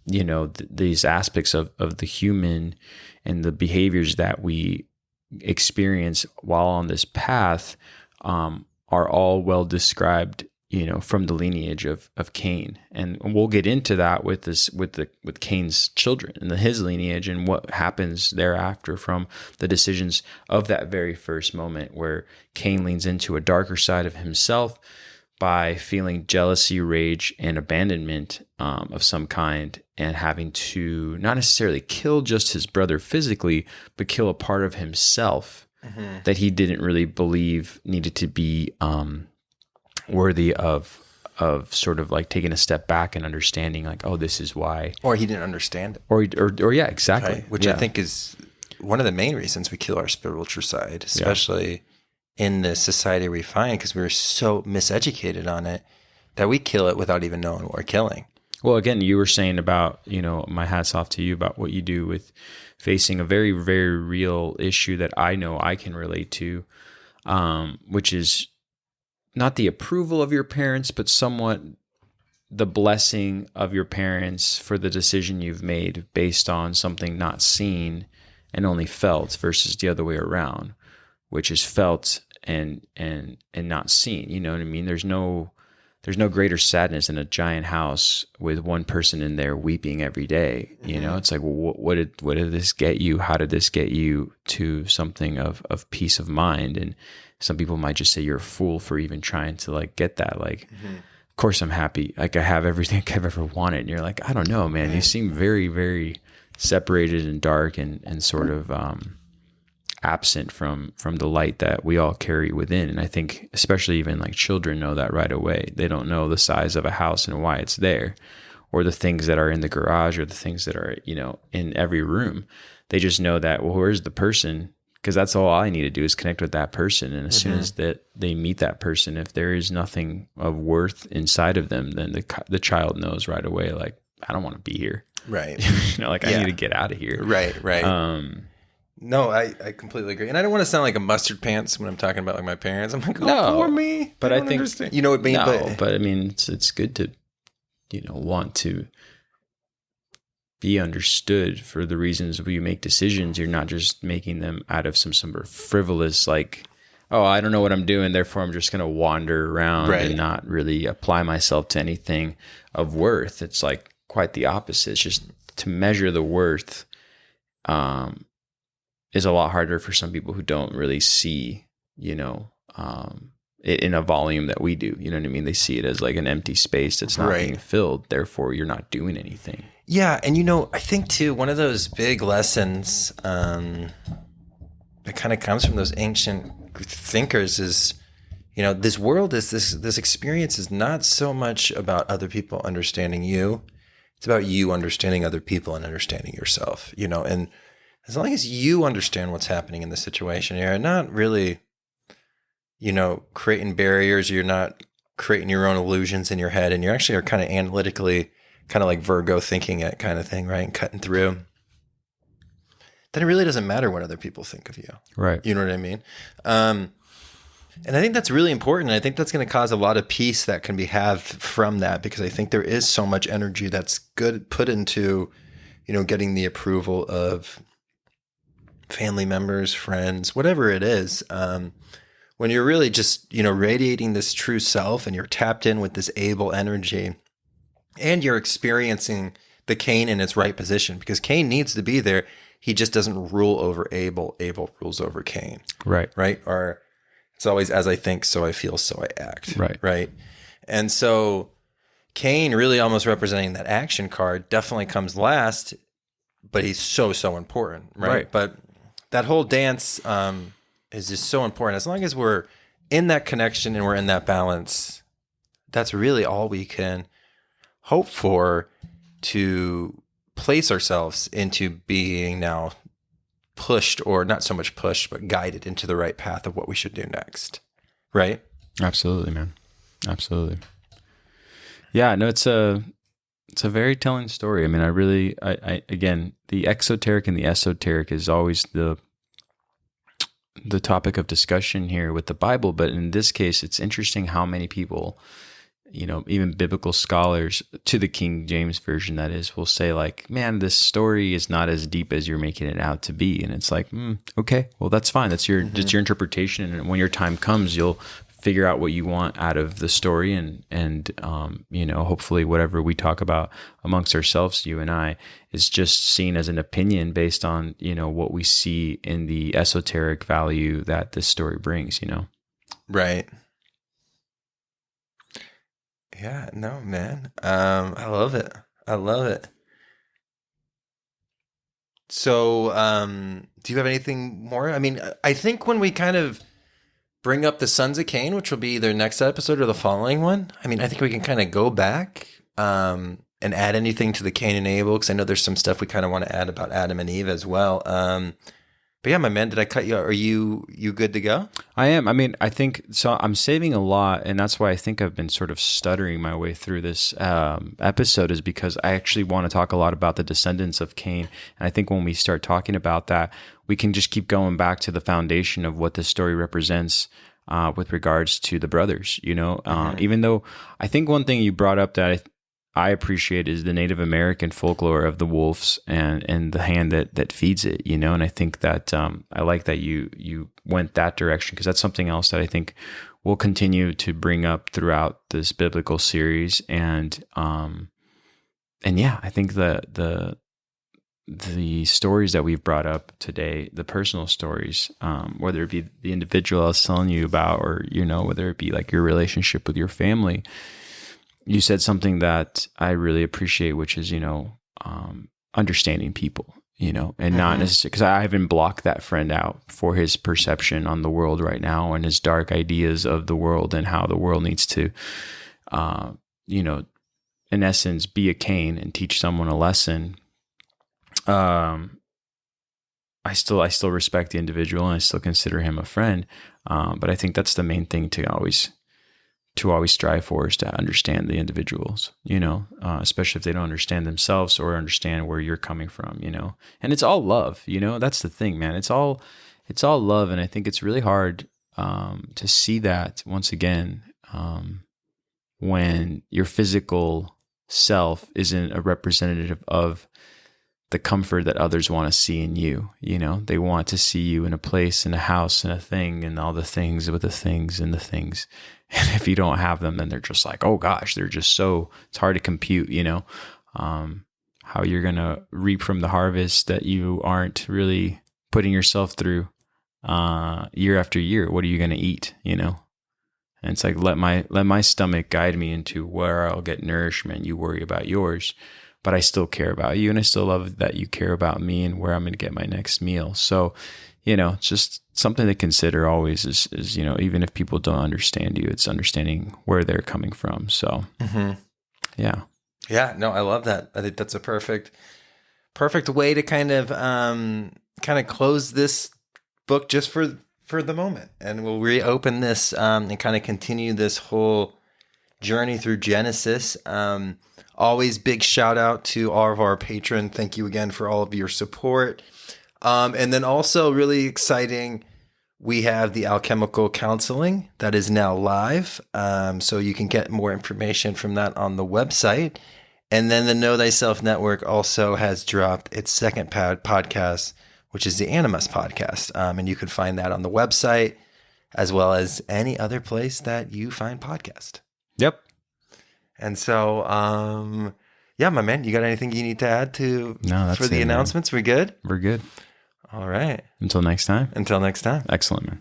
these aspects of the human and the behaviors that we experience while on this path are all well described, from the lineage of Cain. And we'll get into that with Cain's children and his lineage and what happens thereafter from the decisions of that very first moment where Cain leans into a darker side of himself by feeling jealousy, rage, and abandonment of some kind, and having to not necessarily kill just his brother physically, but kill a part of himself that he didn't really believe needed to be worthy of sort of like taking a step back and understanding like, oh, this is why. Or he didn't understand it. Or yeah, exactly. Right? Which I think is one of the main reasons we kill our spiritual side, especially in the society we find, because we're so miseducated on it that we kill it without even knowing what we're killing. Well, again, you were saying about, my hat's off to you about what you do with facing a very, very real issue that I know I can relate to, which is not the approval of your parents, but somewhat the blessing of your parents for the decision you've made based on something not seen and only felt versus the other way around, which is felt and not seen. You know what I mean? There's no greater sadness in a giant house with one person in there weeping every day. It's like, well, what did this get you? How did this get you to something of peace of mind? And some people might just say you're a fool for even trying to like get that. Like, of course I'm happy. Like I have everything I've ever wanted. And you're like, I don't know, man. You seem very, very separated and dark and sort of absent from the light that we all carry within. And I think especially even like children know that right away. They don't know the size of a house and why it's there, or the things that are in the garage, or the things that are, in every room. They just know that, well, where's the person? Because that's all I need to do is connect with that person. And as soon as that they meet that person, if there is nothing of worth inside of them, then the child knows right away, like, I don't want to be here. Right. I need to get out of here. Right. No, I completely agree. And I don't want to sound like a mustard pants when I'm talking about like my parents. I'm like, oh, poor me. But I think, understand. You know what I mean? No, but I mean, it's good to, want to be understood for the reasons we make decisions. You're not just making them out of some sort of frivolous, like, oh, I don't know what I'm doing, therefore I'm just going to wander around and not really apply myself to anything of worth. It's like quite the opposite. It's just to measure the worth is a lot harder for some people who don't really see, it in a volume that we do. You know what I mean? They see it as like an empty space that's not being filled. Therefore, you're not doing anything. Yeah. And, I think too, one of those big lessons that kind of comes from those ancient thinkers is, this world is this experience is not so much about other people understanding you. It's about you understanding other people and understanding yourself, and as long as you understand what's happening in the situation, you're not really, creating barriers. You're not creating your own illusions in your head, and you actually are kind of analytically, kind of like Virgo thinking it kind of thing, right? And cutting through. Then it really doesn't matter what other people think of you. Right. You know what I mean? And I think that's really important. I think that's going to cause a lot of peace that can be had from that, because I think there is so much energy that's good put into, getting the approval of family members, friends, whatever it is. When you're really just, radiating this true self and you're tapped in with this Abel energy, and you're experiencing the Cain in its right position, because Cain needs to be there. He just doesn't rule over Abel. Abel rules over Cain. Right. Right. Or it's always as I think, so I feel, so I act. Right. Right. And so Cain, really almost representing that action card, definitely comes last, but he's so important. Right. But that whole dance is just so important. As long as we're in that connection and we're in that balance, that's really all we can hope for, to place ourselves into being now pushed, or not so much pushed, but guided into the right path of what we should do next. Right? Absolutely, man. Absolutely. Yeah, no, it's a very telling story. I mean, I again, the exoteric and the esoteric is always the topic of discussion here with the Bible. But in this case, it's interesting how many people, even biblical scholars, to the King James Version, that is, will say like, man, this story is not as deep as you're making it out to be. And it's like, okay, well, that's fine. That's your interpretation. And when your time comes, you'll figure out what you want out of the story. And hopefully whatever we talk about amongst ourselves, you and I, is just seen as an opinion based on, what we see in the esoteric value that this story brings, Right. Yeah, no, man. I love it. So, do you have anything more? I mean, I think when we kind of bring up the sons of Cain, which will be either next episode or the following one, I mean, I think we can kind of go back and add anything to the Cain and Abel, because I know there's some stuff we kind of want to add about Adam and Eve as well. But yeah, my man, did I cut you? Are you good to go? I am. I mean, I think so. I'm saving a lot, and that's why I think I've been sort of stuttering my way through this episode, is because I actually want to talk a lot about the descendants of Cain. And I think when we start talking about that, we can just keep going back to the foundation of what this story represents with regards to the brothers. Even though I think one thing you brought up that I appreciate is the Native American folklore of the wolves and the hand that feeds it, and I think that I like that you went that direction, because that's something else that I think we'll continue to bring up throughout this biblical series. And yeah, I think the stories that we've brought up today, the personal stories, whether it be the individual I was telling you about, or whether it be like your relationship with your family. You said something that I really appreciate, which is, understanding people, and not necessarily, because I haven't blocked that friend out for his perception on the world right now and his dark ideas of the world and how the world needs to, in essence, be a Cain and teach someone a lesson. I still respect the individual, and I still consider him a friend. But I think that's the main thing to always strive for, is to understand the individuals, especially if they don't understand themselves or understand where you're coming from, and it's all love, that's the thing, man. It's all love. And I think it's really hard to see that once again, when your physical self isn't a representative of the comfort that others want to see in you. They want to see you in a place, in a house, in a thing, and all the things with the things and the things. And if you don't have them, then they're just like, oh gosh, they're just it's hard to compute, how you're going to reap from the harvest that you aren't really putting yourself through year after year. What are you going to eat, And it's like, let my stomach guide me into where I'll get nourishment. You worry about yours. But I still care about you, and I still love that you care about me and where I'm going to get my next meal. So, it's just something to consider always is, even if people don't understand you, it's understanding where they're coming from. So, yeah. Yeah, no, I love that. I think that's a perfect way to kind of kind of close this book just for the moment, and we'll reopen this and kind of continue this whole journey through Genesis. Always big shout out to all of our patrons. Thank you again for all of your support. And then also really exciting, we have the alchemical counseling that is now live. So you can get more information from that on the website. And then the Know Thyself Network also has dropped its second podcast, which is the Animus podcast. And you can find that on the website as well as any other place that you find podcast. Yep. And so, yeah, my man, you got anything you need to add to for the announcements? Man. We good? We're good. All right. Until next time. Until next time. Excellent, man.